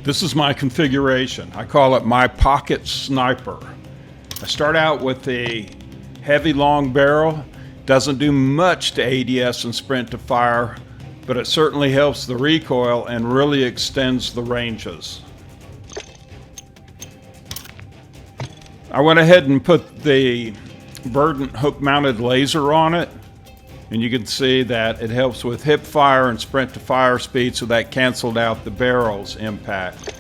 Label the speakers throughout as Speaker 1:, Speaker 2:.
Speaker 1: This is my configuration. I call it my pocket sniper. I start out with the heavy long barrel. Doesn't do much to ADS and sprint to fire, but it certainly helps the recoil and really extends the ranges. I went ahead and put the Verdant hook-mounted laser on it, and you can see that it helps with hip fire and sprint to fire speed, so that canceled out the barrel's impact.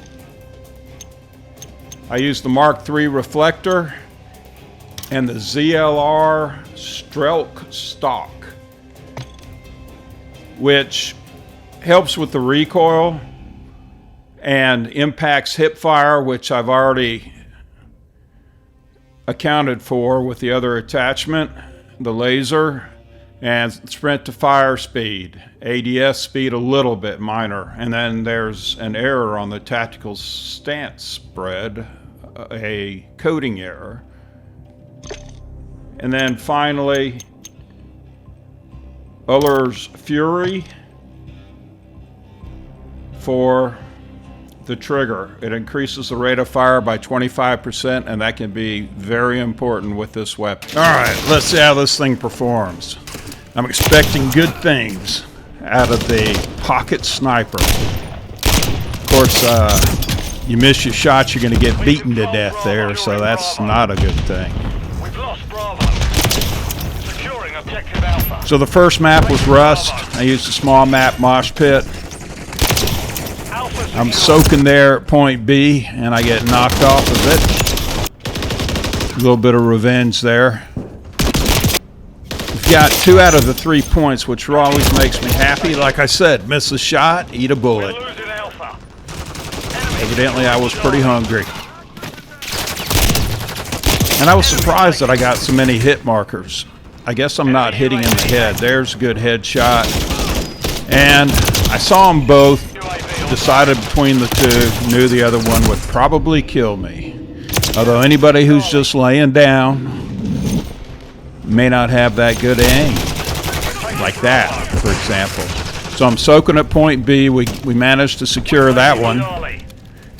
Speaker 1: I used the Mark III reflector and the ZLR Strelk stock, which helps with the recoil and impacts hip fire, which I've already accounted for with the other attachment, the laser, and sprint to fire speed, ADS speed a little bit minor, and then there's an error on the tactical stance spread, a coding error. And then finally, Uller's Fury for the trigger. It increases the rate of fire by 25%, and that can be very important with this weapon. All right, let's see how this thing performs. I'm expecting good things out of the pocket sniper. Of course, you miss your shots, you're going to get beaten to death there, so that's not a good thing.
Speaker 2: We've lost Bravo. Securing objective Alpha.
Speaker 1: So the first map was Rust. I used a small map, Mosh Pit. I'm soaking there at point B, and I get knocked off of it. A little bit of revenge there. We've got 2 out of the 3 points, which always makes me happy. Like I said, miss a shot, eat a bullet. Evidently, I was pretty hungry. And I was surprised that I got so many hit markers. I guess I'm not hitting in the head. There's a good headshot. And I saw them both. Decided between the two, knew the other one would probably kill me. Although anybody who's just laying down may not have that good aim. Like that, for example. So I'm soaking at point B. We managed to secure that one.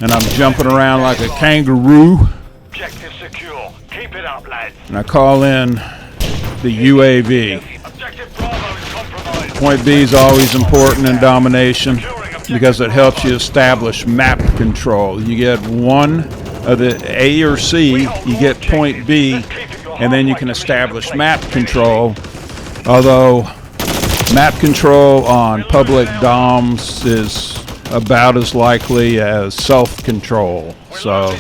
Speaker 1: And I'm jumping around like a kangaroo.
Speaker 2: Objective secure. Keep it up, lads.
Speaker 1: And I call in the UAV.
Speaker 2: Objective Bravo is compromised.
Speaker 1: Point B is always important in domination, because it helps you establish map control. You get one of the A or C, you get point B, and then you can establish map control. Although map control on public DOMs is about as likely as self-control. So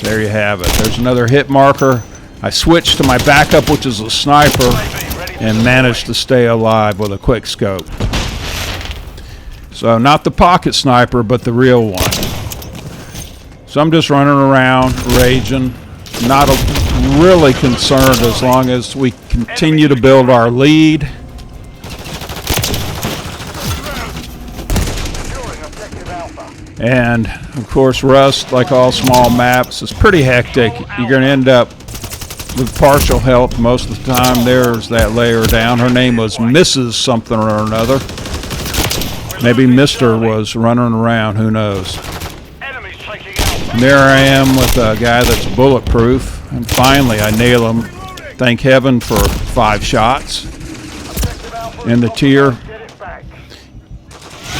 Speaker 1: there you have it. There's another hit marker. I switched to my backup, which is a sniper, and managed to stay alive with a quick scope. So not the pocket sniper, but the real one. So I'm just running around, raging, not really concerned as long as we continue to build our lead. And of course, Rust, like all small maps, is pretty hectic. You're going to end up with partial health most of the time. There's that layer down. Her name was Mrs. something or another. Maybe Mr. was running around, who knows. And there I am with a guy that's bulletproof, and finally I nail him, thank heaven, for 5 shots in the tier.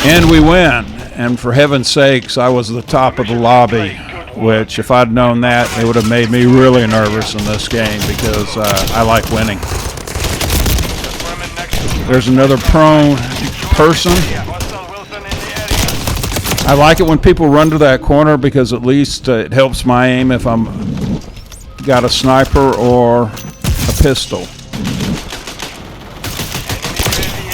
Speaker 1: And we win, and for heaven's sakes, I was the top of the lobby, which if I'd known that, it would have made me really nervous in this game, because I like winning. There's another prone person. I like it when people run to that corner, because at least it helps my aim if I'm got a sniper or a pistol.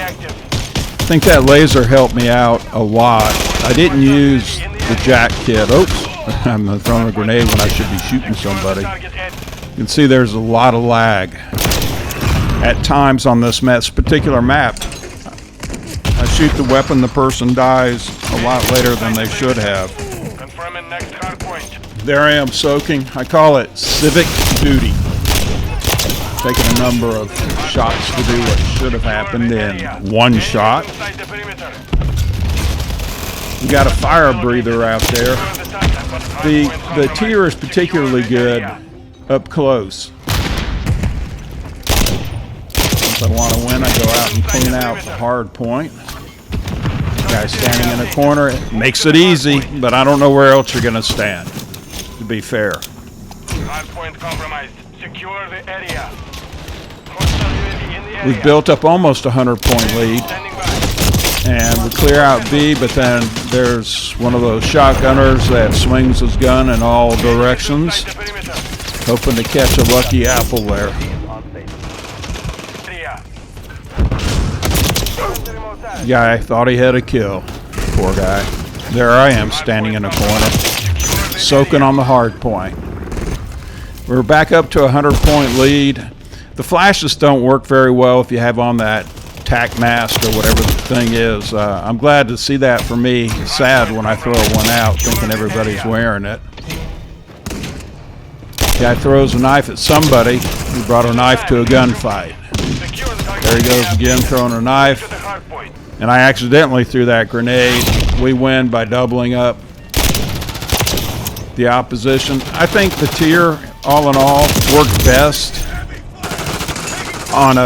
Speaker 1: I think that laser helped me out a lot. I didn't use the jack kit. Oops, I'm throwing a grenade when I should be shooting somebody. You can see there's a lot of lag at times on this particular map. I shoot the weapon, the person dies a lot later than they should have.
Speaker 2: Confirming next hard point.
Speaker 1: There I am soaking. I call it civic duty. Taking a number of shots to do what should have happened in one shot. You got a fire breather out there. The TYR is particularly good up close. If I want to win, I go out and clean out the hard point. Guy standing in a corner, it makes it easy, but I don't know where else you're going to stand, to be fair.
Speaker 2: Hard point compromised. Secure the area.
Speaker 1: We've built up almost a 100-point lead, and we clear out B, but then there's one of those shotgunners that swings his gun in all directions, hoping to catch a lucky apple there. Guy thought he had a kill. Poor guy. There I am standing in a corner, soaking on the hard point. We're back up to a 100-point lead. The flashes don't work very well if you have on that tack mask or whatever the thing is. I'm glad to see that for me. Sad when I throw one out thinking everybody's wearing it. Guy throws a knife at somebody who brought a knife to a gunfight. There he goes again, throwing a knife. And I accidentally threw that grenade. We win by doubling up the opposition. I think the TYR, all in all, worked best on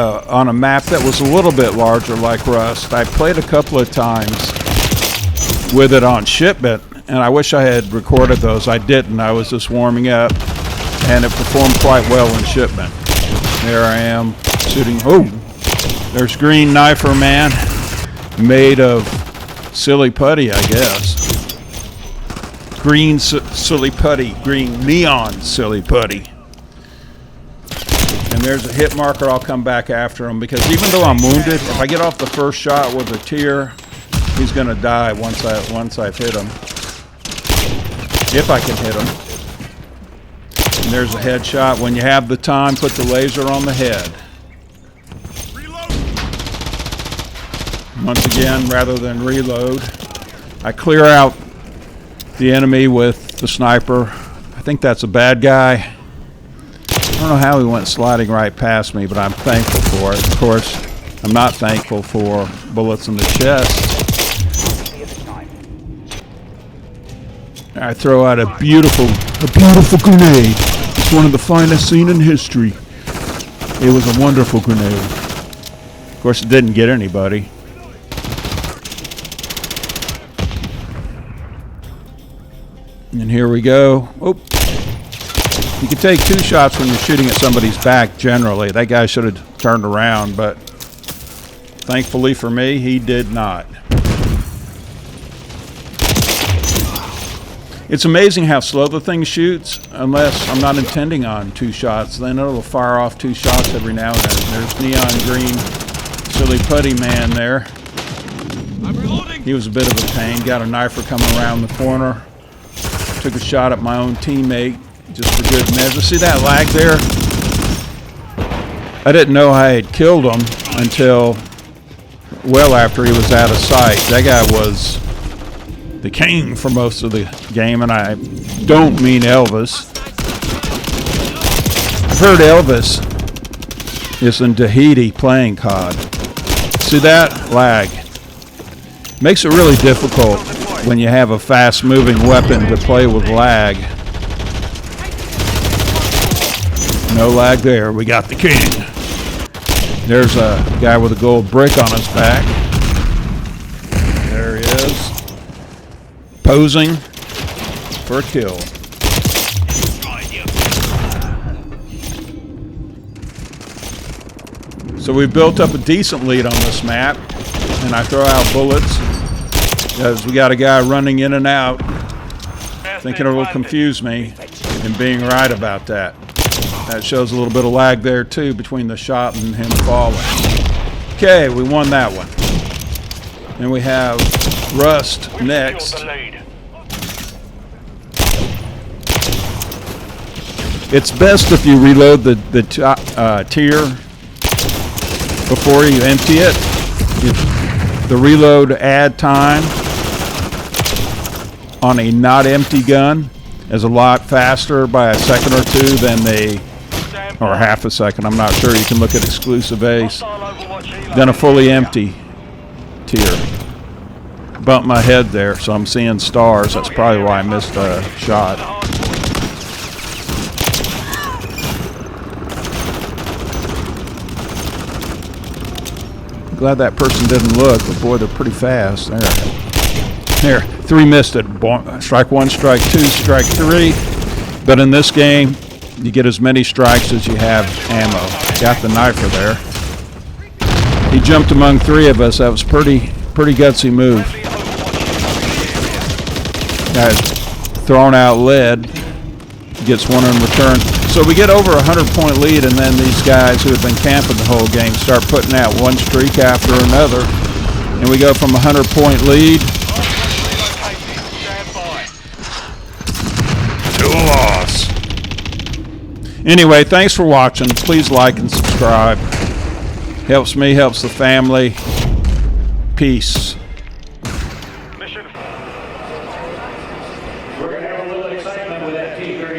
Speaker 1: a map that was a little bit larger like Rust. I played a couple of times with it on shipment, and I wish I had recorded those. I didn't. I was just warming up, and it performed quite well in shipment. There I am shooting. Oh, there's Green Knifer Man, made of silly putty, I guess. Green silly putty, green neon silly putty. And there's a hit marker. I'll come back after him because even though I'm wounded, if I get off the first shot with a TYR, he's going to die once I've hit him. If I can hit him. And there's a headshot. When you have the time, put the laser on the head. Once again, rather than reload, I clear out the enemy with the sniper. I think that's a bad guy. I don't know how he went sliding right past me, but I'm thankful for it. Of course, I'm not thankful for bullets in the chest. I throw out a beautiful grenade. It's one of the finest seen in history. It was a wonderful grenade. Of course, it didn't get anybody. And here we go. Oh. You can take two shots when you're shooting at somebody's back generally. That guy should have turned around, but thankfully for me, he did not. It's amazing how slow the thing shoots, unless I'm not intending on two shots. Then it'll fire off two shots every now and then. There's Neon Green Silly Putty Man there. He was a bit of a pain. Got a knifer coming around the corner. Took a shot at my own teammate just for good measure. See that lag there? I didn't know I had killed him until well after he was out of sight. That guy was the king for most of the game, and I don't mean Elvis. I've heard Elvis is in Tahiti playing COD. See that? Lag. Makes it really difficult when you have a fast-moving weapon to play with lag. No lag there. We got the king. There's a guy with a gold brick on his back. There he is. Posing for a kill. So we've built up a decent lead on this map, and I throw out bullets because we got a guy running in and out, thinking it will confuse me, and being right about that. That shows a little bit of lag there too between the shot and him falling. Okay, we won that one. And we have Rust next. It's best if you reload the TYR before you empty it. The reload add time on a not empty gun is a lot faster by a second or two than or half a second, I'm not sure. You can look at exclusiveace than a fully empty TYR. bumped my head there, so I'm seeing stars. That's probably why I missed a shot. Glad that person didn't look, but boy, they're pretty fast. There, 3 missed it. Strike 1, strike 2, strike 3. But in this game, you get as many strikes as you have ammo. Got the knifer there. He jumped among 3 of us. That was pretty gutsy move. Guys throwing out lead. Gets 1 in return. So we get over a 100-point lead, and then these guys who have been camping the whole game start putting out one streak after another. And we go from a 100-point lead to a loss. Anyway, thanks for watching. Please like and subscribe. Helps me, helps the family. Peace.
Speaker 2: Mission. We're going to have a little excitement.